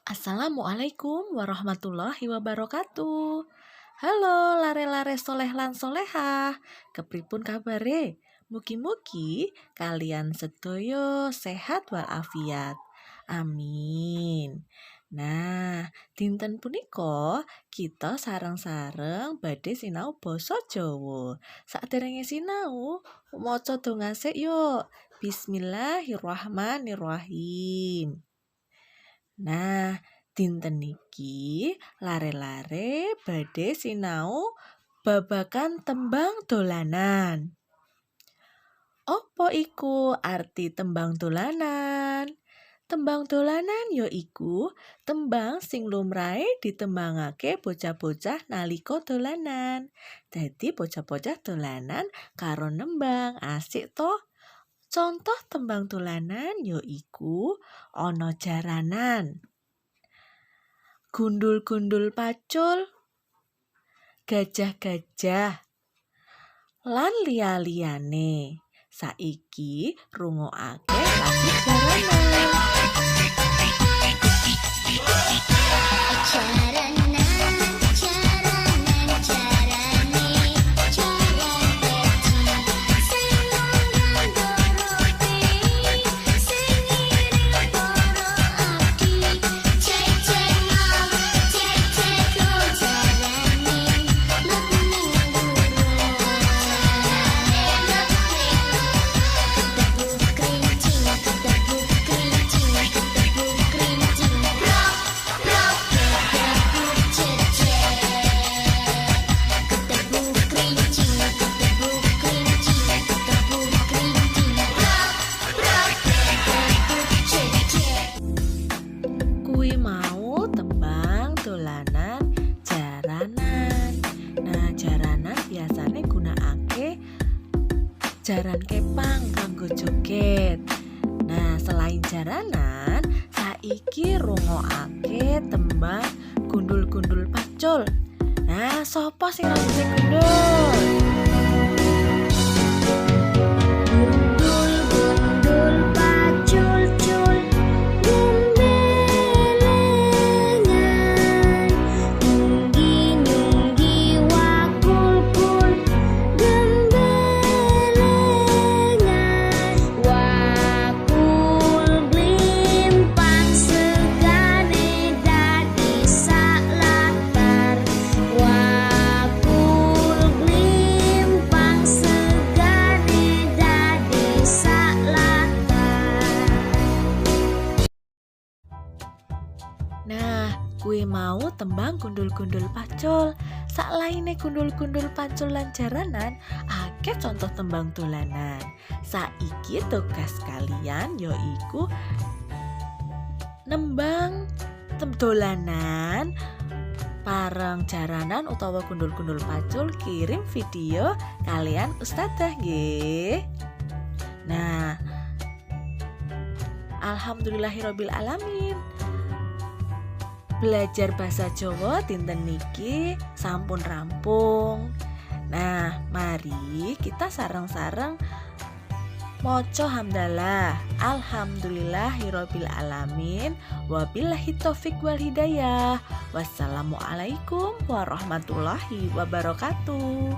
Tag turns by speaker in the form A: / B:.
A: Assalamualaikum warahmatullahi wabarakatuh. Halo lare-lare soleh lan solehah. Kepripun kabare? Mugi-mugi kalian sedaya sehat walafiat. Amin. Nah, dinten punika kita sareng-sareng badhe sinau basa Jawa. Saderenge sinau, maca donga sik yuk. Bismillahirrahmanirrahim. Nah, dinten niki lare-lare badhe sinau babagan tembang dolanan. Apa iku arti tembang dolanan? Tembang dolanan ya iku tembang sing lumrahe ditembangake bocah-bocah nalika dolanan. Dadi bocah-bocah dolanan karo nembang, asik to? Contoh tembang dolanan ya iku ana jaranan, gundul-gundul pacul, gajah-gajah, lan liya-liyane. Saiki rungokake lagu jaranan. Kuwi mau tembang dolanan jaranan. Nah, jaranan biasane gunakake jaran kepang kanggo joget. Nah, selain jaranan, saiki rungokake tembang gundul-gundul pacul. Nah, sapa sing rambute gundul?
B: Gundul-gundul pacul-cul gembelengan, nyunggi-nyunggi wakul-kul gembelengan, wakul glimpang segane dadi sak latar, wakul glimpang segane dadi sak latar.
A: Nah, kuwi mau tembang gundul-gundul pacul. Saklaine gundul-gundul pacul lan jaranan, akeh contoh tembang dolanan. Saiki tugas kalian yaiku nembang dolanan pareng jaranan utawa gundul-gundul pacul. Kirim video kalian ustadzah nggih. Nah, alhamdulillahirabbil alamin. Belajar bahasa Jawa dinten niki sampun rampung. Nah, mari kita sareng-sareng maca hamdalah. Alhamdulillahirabbil alamin. Wabillahi taufik wal hidayah. Wassalamualaikum warahmatullahi wabarakatuh.